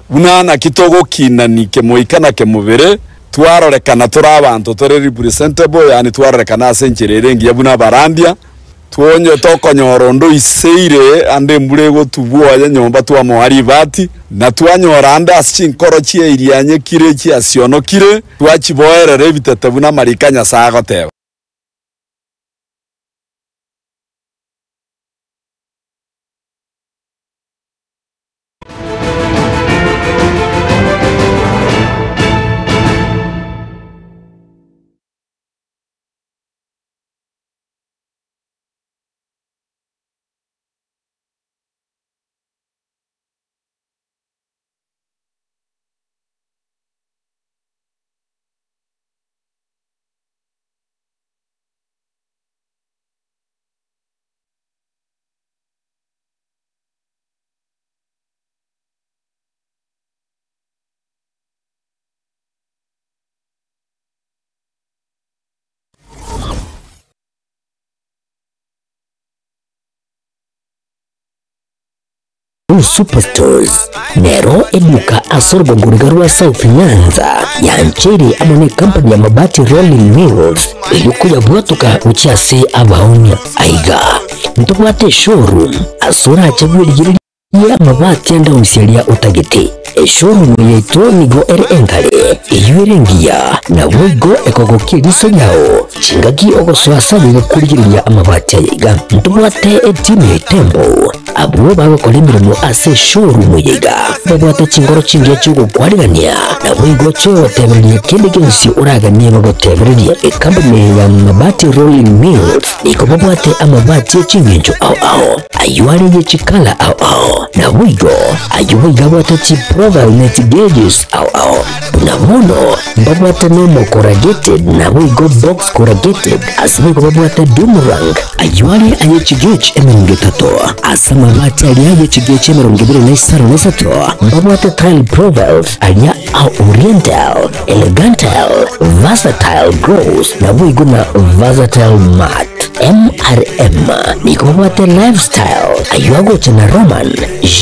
bunana kitogo kinanike moikana ke mubere twarorekana turi abantu turi representable yani twarorekana asencherere ngiye buna barandia tuonye tokonyorondo iseire ande mbulego tubuoya nyomba twa mohari bati na twanyora anda asinkoro chie irianye kire chi asiono kire twachiboerere bitete buna marikanya sagoteba Superstores Nero eduka asorbo ngurigarua South Nyanza yanchiri amone company ya mabati Rolling Mills ilikuya bwatuka uchase abaonya aiga ntubwate showroom asura achagwe ligiri ya mabati anda usialia utagete showroom yeto nigo enkale iyuerengia na wigo ekogokie giso yao chingagi ogoswasa kurigiriya amabati aiga ntubwate etime tembo abuwe bago kolimiro ase showroom yiga babwata chingoro chingia chugo kwaligania na wigo cho tebeliye kende gensi uragania bago tebeliye company ya mabati Rolling Mills niko babwate amabati chingenjo au ayuari ye chikala au na wigo ayuwe gabwata chi profile net gauges au na mono babwata no corrugated na wigo box corrugated asiko babwata boomerang ayuari aye chigech emengetato asama mabati aliaje chigeche merongibire na isaro nesato mbabwate tile profiles alia au oriental elegantal versatile gross na wigo na versatile mat MRM niko babwate lifestyle ayuago chana roman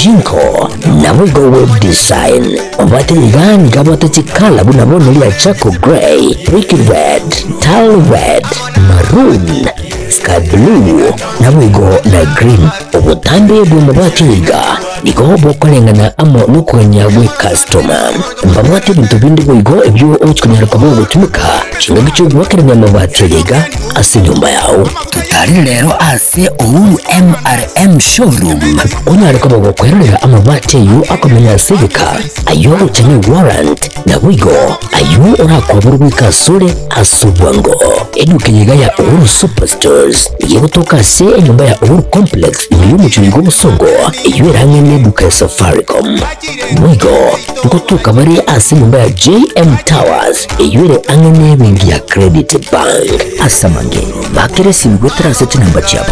jinko na wigo web design mbabwate ligani gabwate chikala buna bono lia chako grey brick red tile red maroon sky blue na wigo na green obutambe bw'amabati yiga niko bokolengana amo nukwenyagwe customer mbabwate bintu bindi wigo ebyo ochkunyara kwa bogo tumika chinga gicho gwakerenya amabati yiga ase nyumba yao tutari rero ase Uhuru MRM showroom onyara kwa bogo kwerera amabati yu akomenya sevika ayo chani warrant na wigo ayo orakwaburwe kasure asubwango edukenyiga ya Uhuru Superstores yebutoka se nyumba ya Uhuru Complex iyo muchurigo musongo iyo range bari ebuka Safaricom mwigo ngotuka bari asi nyumba ya JM Towers eyure angene bengi ya Credit Bank asamange bakere simu traseti namba chabo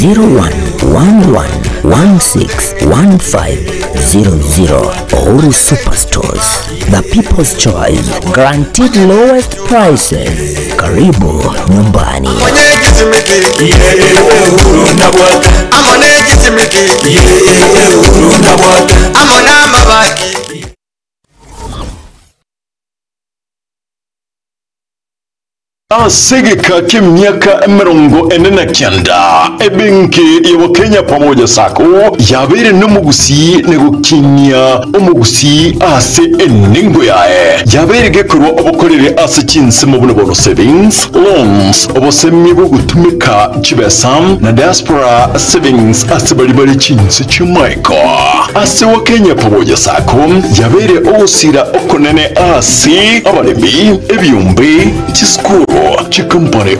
0111161500 Ori Superstores, the people's choice, guaranteed lowest prices. Karibu nyumbani. Asegeka kimyaka emerongo enena kyenda ebenki ya Kenya pamoja sako yabere n'umugusi negukinya umugusi ase eningo yae yabere gekurwa obukorere ase kinse mu buno savings loans obosemi bwo gutumika kibesam na diaspora savings ase bali kinse chimaiko ase wa Kenya pamoja sako yabere osira okonene ase abalemi ebyumbe chiskuru chikumpane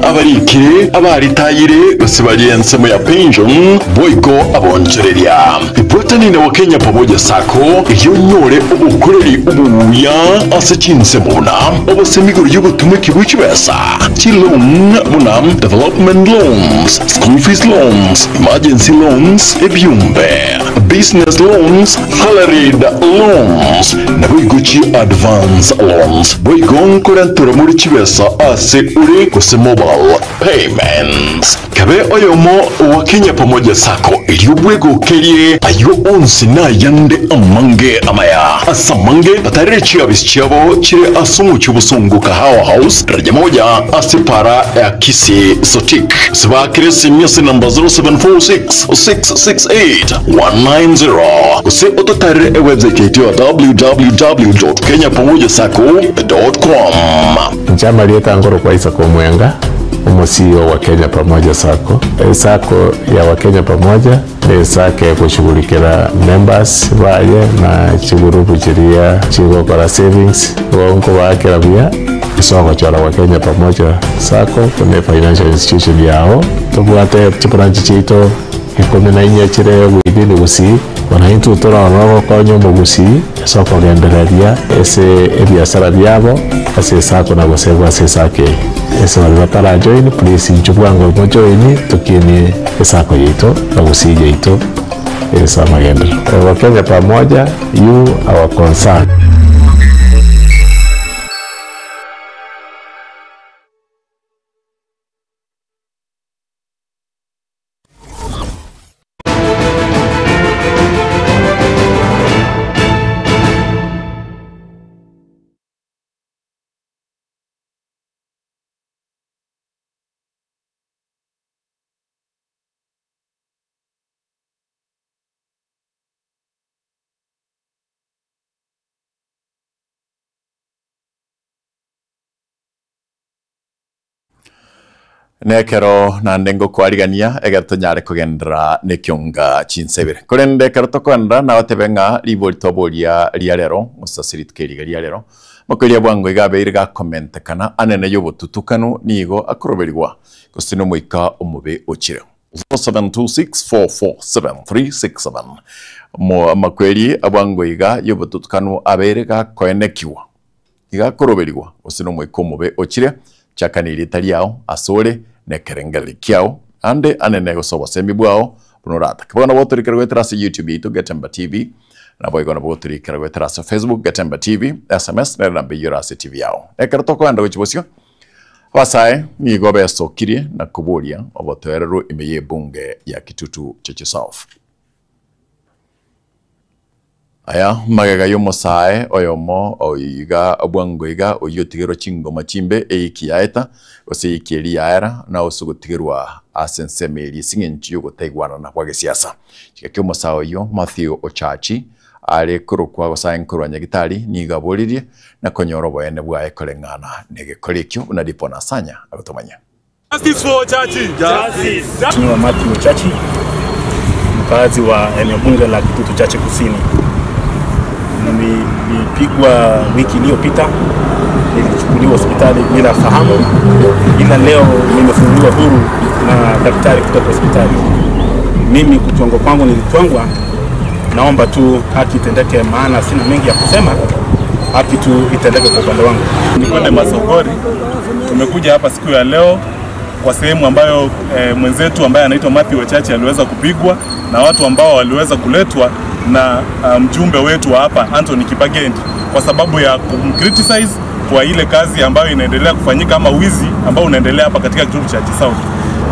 abarike abaritayire basibaliensemo ya pension boygo abonjereria ipotani na Wakenya pamoja sako yonyore ubukoreri ubuya ase chinsebona obosemigoro y'ubutumiki bw'ikibesa chilon bunam development loans, school fees loans, emergency loans, ebyumbe business loans, salaried loans na boygochi advance loans boygo nkorantura muri kibesa ase uri kuse mobile payments kabe oyomo wa Kenya pamoja sako iliyobwego kelie ayo onsi na yande amange amaya asamange batarechi abisichabo chire asungu chubusungu kahawa house daraja moja asipara ya kisi sotik sibakirisi miasi namba 0746-668-190 kuse ototare website yetu www.kenyapamojasako.com Njama lieta ngoro kwa Isako Mwenga umusio wa Kenya pamoja sako. Sako ya wa Kenya pamoja ni sake kushughulikira members baye na chigurupu chiria chigokora savings wonko wake labia isoko chora wa Kenya pamoja sako kune financial institution yao tubwate chipranchi chito ikomena inya chire within gusi wanaintu tora wanogo kwa nyomo gusi soko gendereria ese biashara byabo ase sako na gosebwa ase sake ese walibatara join please njubwango mo join tukini esako yito na gusi yito esa magendo wa Kenya pamoja you our concern. nekero na ndengo kwarigania egatonyare kugendera nekyonga chinsebere kurende karoto kwenda na watebenga libolitobolia liarero musasirit keriga liarero mokolia bwango igabeire ga comment kana anene yobotutukano nigo akoroberwa kostino moika omube ochire 0726447367 mo makweli abwango iga yobotutukano abere ga koenekiwa iga koroberwa kostino moika omube ochire chakaniri taliao asore nekerengeli kiao ande anene gosoba sembi bwao bunorata kabona boturikira gwetrasa YouTube ito Gatemba TV na boygona boturikira gwetrasa Facebook Gatemba TV SMS na namba yurasa TV yao ekerto kwanda gochibosyo wasae ni gobe sokirie na kubolia obotoerero imeye bunge ya Kitutu Cheche South aya magaga yomosae oyomo oiga obwango iga oyotigero chingoma chimbe eikiaeta ose ikeli yaera na osugutigirwa asensemeri singenchi yogotaigwana na kwa gisiasa chikakyo mosae yo Matthew Ochachi ale kurukwa gosae nkurwa nyagitari nigaboririe na konyorobo ene bwa ekolengana negekolekyo unadipona sanya agotomanya Justice for Ochachi. Justice. Ni wa Matthew Ochachi, mkazi wa eneo bunge la Kitutu Chache Kusini. Nilipigwa wiki iliyopita, nilichukuliwa hospitali bila fahamu, ila leo nimefunguliwa huru na daktari kutoka hospitali. Mimi kutwangwa kwangu nilitwangwa naomba tu haki itendeke, maana sina mengi ya kusema, haki tu itendeke kwa upande wangu. Nikwende Masogori, tumekuja hapa siku ya leo kwa sehemu ambayo mwenzetu ambaye anaitwa Matthew Wachache aliweza kupigwa na watu ambao waliweza kuletwa na mjumbe wetu wa hapa Anthony Kibagendi kwa sababu ya kumcriticize kwa ile kazi ambayo inaendelea kufanyika ama wizi ambao unaendelea hapa katika kituo cha Chisau.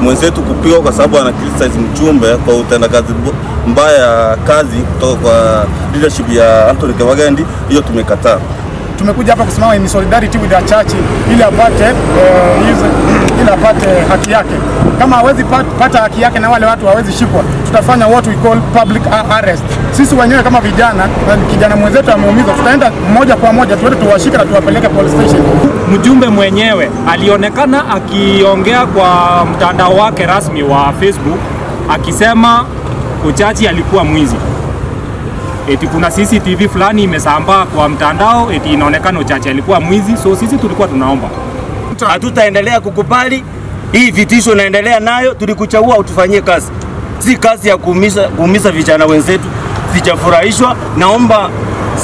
Mwenzetu kupigwa kwa sababu ana criticize mjumbe kwa utendakazi mbaya kazi kutoka kwa leadership ya Anthony Kibagendi, hiyo tumekataa. Tumekuja hapa kusimama in solidarity with the church ili apate haki yake. Kama hawezi pata haki yake na wale watu hawezi shikwa, tutafanya what we call public arrest. Sisi wenyewe kama vijana, kijana mwenzetu ameumizwa, tutaenda moja kwa moja tuende tuwashike na tuwapeleke police station. Mjumbe mwenyewe alionekana akiongea kwa mtandao wake rasmi wa Facebook akisema Uchachi alikuwa mwizi. Eti kuna CCTV fulani imesambaa kwa mtandao eti inaonekana Uchachi alikuwa mwizi, so sisi tulikuwa tunaomba. Hatutaendelea kukubali hii vitisho naendelea nayo, tulikuchagua utufanyie kazi. Si kazi ya kuumiza vijana wenzetu, sijafurahishwa. Naomba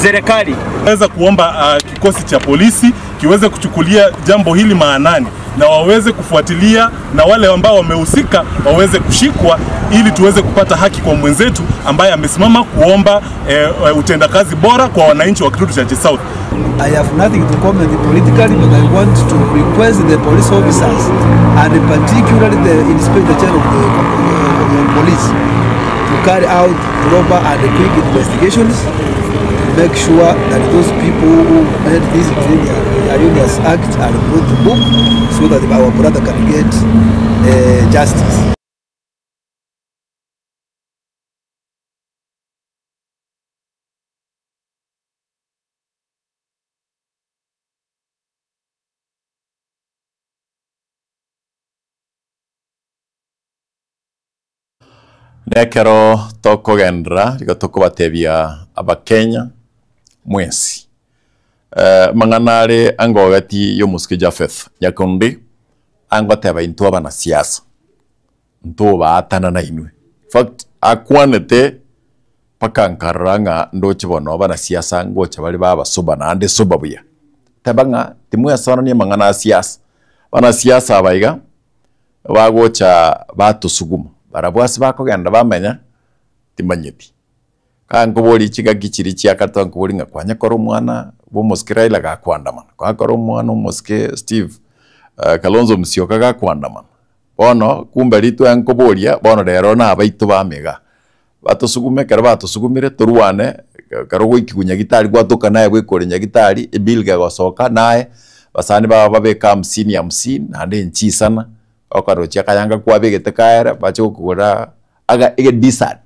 serikali naweza kuomba kikosi cha polisi kiweze kuchukulia jambo hili maanani na waweze kufuatilia na wale ambao wamehusika waweze kushikwa ili tuweze kupata haki kwa mwenzetu ambaye amesimama kuomba utendakazi bora kwa wananchi wa kituo cha Chisau. I have nothing to comment politically, but I want to request the police officers and particularly the Inspector General of the police to carry out proper and quick investigations to make sure that those people who made this erroneous act are brought to book so that our brother can get justice. Nekero tokogendra rigo tokobatebia abakenya mwesi manganare angogati yomuske Japheth Nyakundi angoteba into abana siasa nto baatana na inwe fact akwanete pakankaranga ndoche bono abana siasa ngocha bali baba soba na ande soba buya tabanga timu ya sana ni mangana siasa bana siasa abaiga bagocha batusuguma barabwasi bakogenda bamenya timanyeti kango boli chiga gichiri chiakato nkubuli ngakwanya kora umwana bomuskiraila gakwandamana kwakora umwana umuske Steve Kalonzo Musyoka gakwandamana bono kumbe ritu ankobolia bono rero na abaitu bamega batusugume kara batusugumire turuane karogo ikigunya gitari gwatuka naye gwikore nyagitari ebilga gosoka naye basani baba babeka 50 nande nchi sana okarochia kayanga kwa begete kaera bacho kugura aga ege disad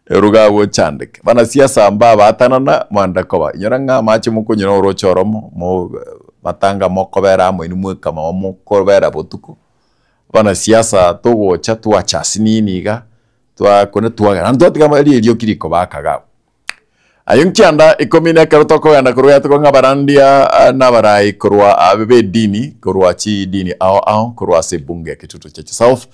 erugawo chandike bana siasa amba batanana mwandakoba nyoranga machi mukunyira orochoromo mo matanga mokobera mo inimwe kama mokobera botuko bana siasa togo chatwa chasininiga twa kone twaga ndo kama rio kiriko bakaga ayunkianda ikomine karotoko yanda kuruya to ngabarandia na barai kurwa abebe dini kurwa chi dini ao kurwa sebunge kitutu cha South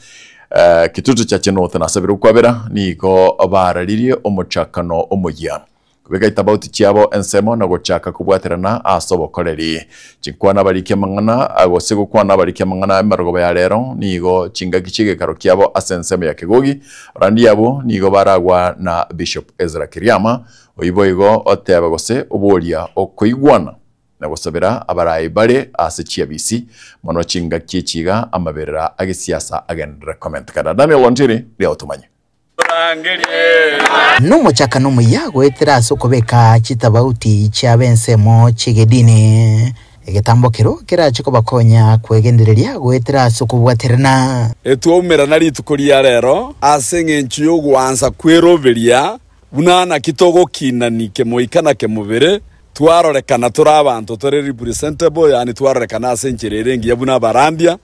kitutu cha North na sabiru kwabera niko bararirie omuchakano omuya kubega itabauti chiabo ensemo na gochaka kubwaterana asobokoreri chinkwana barike mangana agosego kwana barike mangana marogo ya rero nigo chinga kichige karo kiabo asensemo ya kigogi randiabo nigo baragwa na Bishop Ezra Kiriama oiboigo oteba gose obolia okoigwana na gosabera abarai bare asechia bisi mono chinga kichiga amaberera agisiasa again recommend kada Daniel Wantiri leo tumanye n'umuchakano muyago eteraso kobeka chitabauti cha bensemo chigedini egetambokero kirachiko bakonya kwegendereria gweteraso kubwaterana etwomera nari tukuria rero asenge nchiyo gwanza kweroberia bunana kitogo kinanike moikana ke mubere twarorekana turi abantu turi representable yani twarorekana asencherere ngiye buna barandia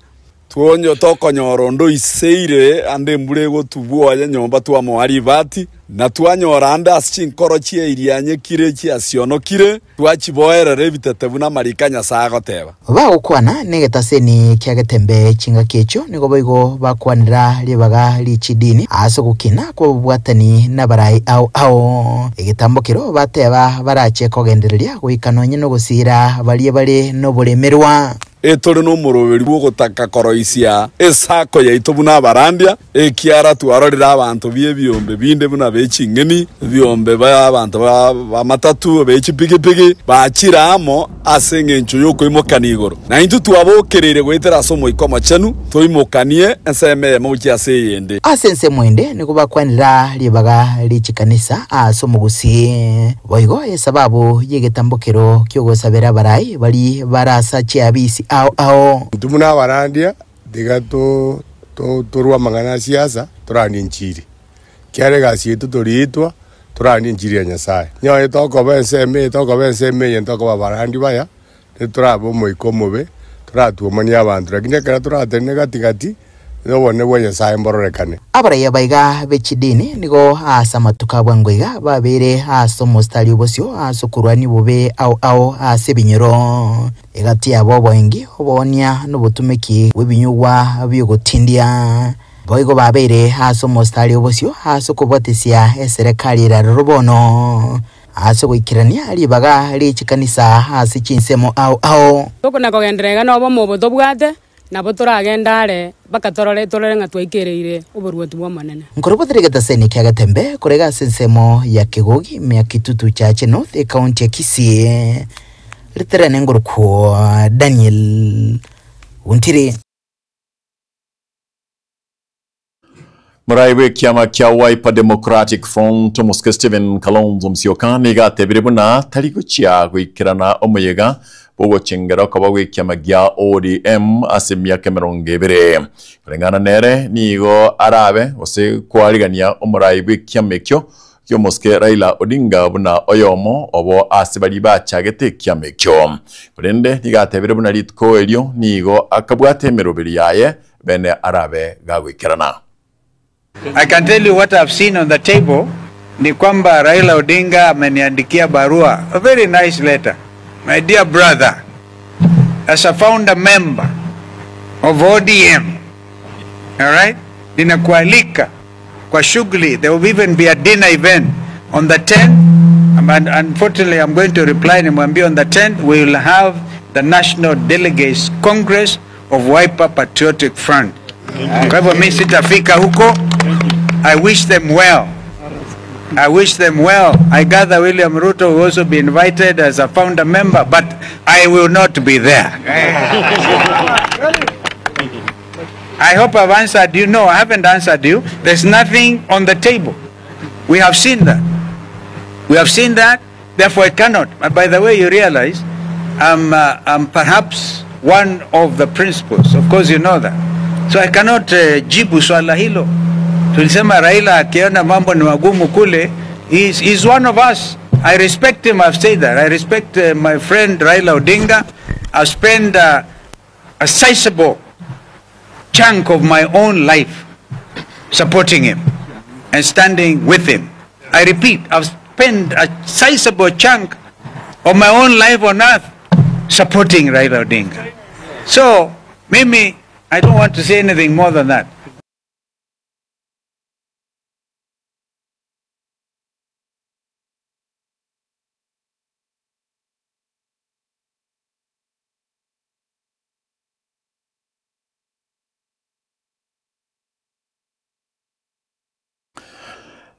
tuonyo tokonyora ndo iseire ande mbure gotubwoya nyomba twa mwari bati na twanyora anda asinkoro cie irianye kire cia cionokire twachiboerere bitete buna marikanya sagoteba bagukwana negetaseni kia getembe chinga kecho nigo boigo bakwanira libaga lichidini aso gukina kwa bwatani na barai au egetambokero bateba barache kogendereria guikanonye no gusira bali no bulemerwa etore no muroberi bwo gutaka koroisia esako ya itobuna barandia ekiara twarorira abantu biombe binde buna bechingeni biombe ba abantu ba matatu bechipigipigi bachiramo asengencho yoko imokani igoro na intu twabokerere gwetera somo ikoma chenu toimokanie enseme muchi aseyende asense mwende niko bakwanira libaga lichikanisa asomo gusi boigo esababu yegetambokero kyogosabera barai bali barasa chiabisi ao tumuna barandia diga to turwa mangana siasa turani nchiri kiare gasietu turitwa turani nchiri ya Nyasaye nyoye toko benseme yentoko barandi baya turabo moikomobe turatuomania abantu lakini kara turatene gatigati nobone bwa Nyasaye mbororekane abaraya baiga bechidini nigo asamatuka bwangwiga babere asomo stali obosio asukurwani bobe au asebinyoro egati abo boingi obonia no butumeki webinyugwa byogotindia boigo babere asomo stali obosio asukubotesia eserikali ra rubono asugikirania libaga lichikanisa asichinsemo au tokona kogenderega no bo moboto bwate nabo turagendare bakatorore nga twaikereire uburwatu bwa manene nkoroboterega seni kya gatembe kurega sensemo ya Kigogi Miakitutu Chache North County ya Kisii literane nguruko Daniel Untiri Muraiwe kiama kia Wiper Democratic Front Muske Stephen Kalonzo Musyoka nigatebire buna tarigo chia gwikirana omuyega bogo chingera kaba gwikiama gia ODM asemia kemerongebere kurengana nere nigo arabe ose kwarigania omuraiwe kiama kyo kyo Muske Raila Odinga buna oyomo obo asibali bachagete kiama kyo kurende nigatebire buna litko elio nigo akabwate meroberi yaye bene arabe gawikirana. I can tell you what I've seen on the table. Ni kwamba Raila Odinga ameniandikia barua, a very nice letter. My dear brother, as a founder member of ODM, all right, ninakualika kwa shughuli. There will even be a dinner event on the 10th. And unfortunately, I'm going to reply nimwambie on the 10th, we will have the National Delegates Congress of Wiper Patriotic Front. Kwa hivyo mimi sitafika huko. I wish them well. I wish them well. I gather William Ruto will also be invited as a founder member, but I will not be there. I hope I've answered you. No, I haven't answered you. There's nothing on the table. We have seen that. We have seen that. Therefore, I cannot. By the way, you realize I'm perhaps one of the principals. Of course, you know that. So I cannot jibu swala hilo. Tulisema Raila akiona mambo ni magumu kule, he's one of us. I respect him, I've said that. I respect my friend Raila Odinga. I've spent a sizable chunk of my own life supporting him and standing with him. I repeat, I've spent a sizable chunk of my own life on earth supporting Raila Odinga. So, Mimi, I don't want to say anything more than that.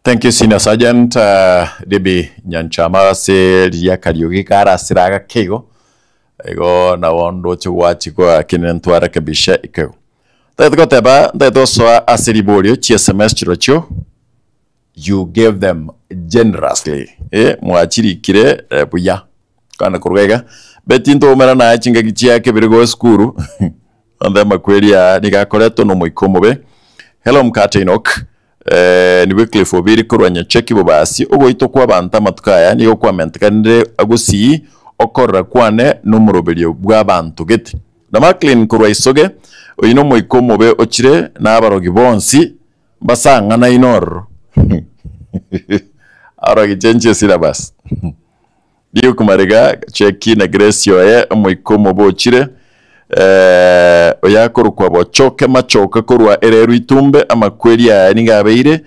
Thank you, Senior Sergeant Debi Nyanchama se ya Kariuki kara siraga kego. Ego na wando chuwachi kwa kinentwara kabisha ikeo. Tato teba, tato soa asiribolio chia semestre cho. You gave them generously. Mwachiri kire buya. Kana kurwega. Betinto umera na chinga kichia kebirigo skuru. Anda makweli ya nikakoleto no moikomobe. Hello mkate inok. Ni Wycliffe Obiri kurwanya cheki bobasi ogo itokwa banta matukaya niyo kwa mentakande agusi okorra kwane numurobelio bwa bantu geti na Maclean kurwa isoge oyino moikomo be ochire n'abarogi bonsi basangana inoro arogi chenche syllabus dio kumariga cheki na Gracio ye moikomo bo ochire oyakoro kwa bochoke machoka korwa ereru itumbe amakweri ya ningabeire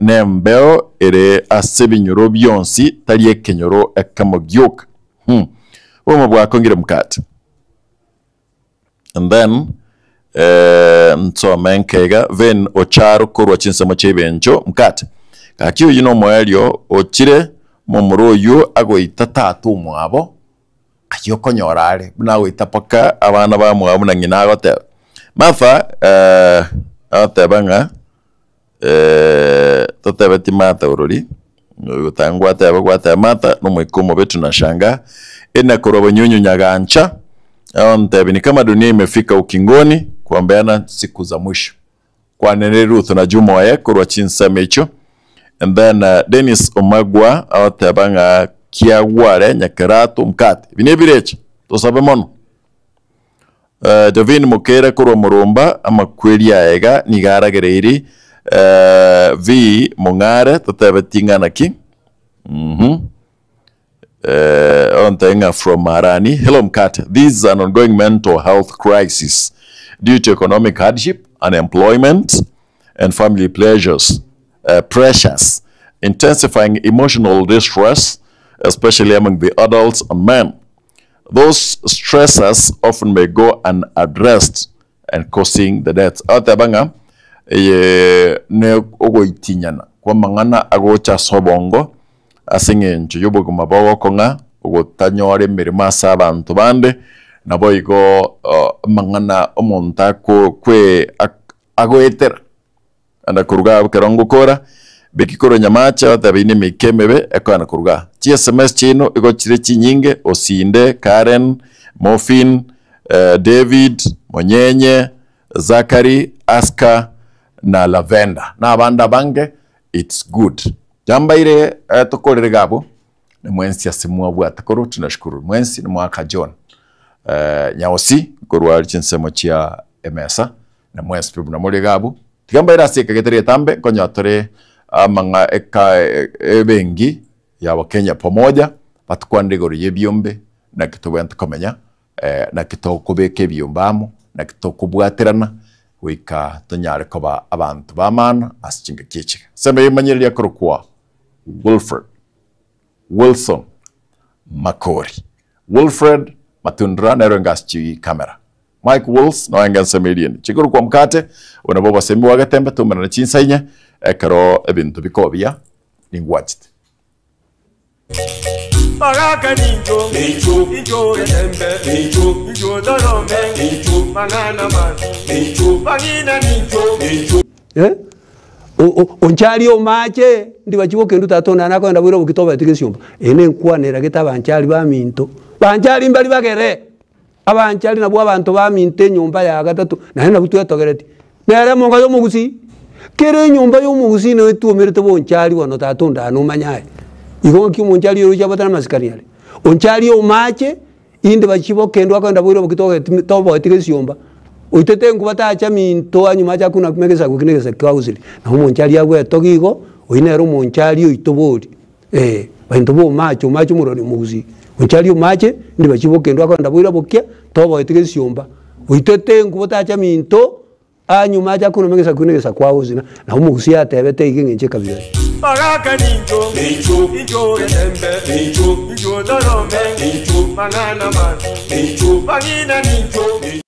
nembeo ere asebinyoro byonsi tali ekenyoro ekamogyoka omo bwakongire mukate and then nso menkega ven ocharo korwa chinsemo chebenjo mukate kakiyo yino moelio ochire momuroyo agoita tatu mwabo kayo konyorare nawe itapaka abana ba mwabo na ngina agote mafa atebanga totebeti mata ururi utangwa tebe gwata mata no mwikomo betu na shanga ena korobo nyunyu nyagancha ontebi ni kama dunia imefika ukingoni kuambeana siku za mwisho kwa nene Ruth na Juma wae korwa chinsa mecho and then Dennis Omagwa atebanga kiagware nyakarato mkate binebireche tosabe mono Davin Mukera korwa murumba ama kweli yaega nigaragereiri vi mongare totebeti naki ontenga from Marani. Hello Mkate. This is an ongoing mental health crisis due to economic hardship, unemployment, and family pressures, intensifying emotional distress, especially among the adults and men. Those stresses often may go unaddressed and causing the death. Atabanga ne ogo itinyana kwa mangana agocha sobongo asingencho yobogo mabawo konga ogo tanyore mirima sabantu bande nabo igo mangana omonta ko kwe agoetera anda kuruga kerongo kora bekikoro nyamacha tabine mikemebe ekwana kuruga SMS chino igo chire chinyinge Osinde Karen Mofin David Monyenye Zakari Aska na Lavenda na abanda bange it's good jambaire tokorere gabo ni mwensi asimwa bwata koro tunashukuru mwensi ni mwaka John nyaosi korwa chinsemo chia emesa na mwensi pibu na mole gabo tigambaire asika getere tambe konyatore amanga ebengi ya Wakenya pamoja patukwandegoro yebyombe na kitobenta komenya na kitokobeke byombamo na kitokubwaterana wika tonyare koba abantu bamana asichinga kichika sembe yimanyiri yakorokwa Wilson Makori Wilfred Matundra nerongaschi kamera Mike Wills no angansa median chikuru kwa mkate unaboba semi wagatembe tumana na chinsainya ekaro ebintu bikobia ningwachit Pagaka ninjo, ninjo getembe, ninjo dorome, mangana mati, pangina ninjo. Onchali omache ndi bachibo kendu tatonda nako enda bwiro bukitoba etikesiomba ene nkwanera getaba nchali ba minto banchali mbali bagere abanchali nabwo abantu ba minte nyumba ya gatatu na hena butu yatogereti nere monga yo mugusi kere nyumba yo mugusi no tuomerete bonchali wano tatonda no manyaye igo ki monchali yo jabatana masikari yale onchali omache indi bachibo kendu akenda bwiro bukitoba etikesiomba uitete nkubata acha minto anyuma cha kuna kumegeza kukinegeza kwauzili na umonchali yagwe togigo oinero monchali oitobori baintobo macho muroni muzi onchali omache ndi bachibo kendo akonda bwira bokia tobo etigesiomba uitete nkubata acha minto anyuma cha kuna kumegeza kukinegeza kwauzili na umuzi atebete ikingenche kabira Pagaka ninjo, ninjo getembe, ninjo dorome, mangana mati, pangina ninjo.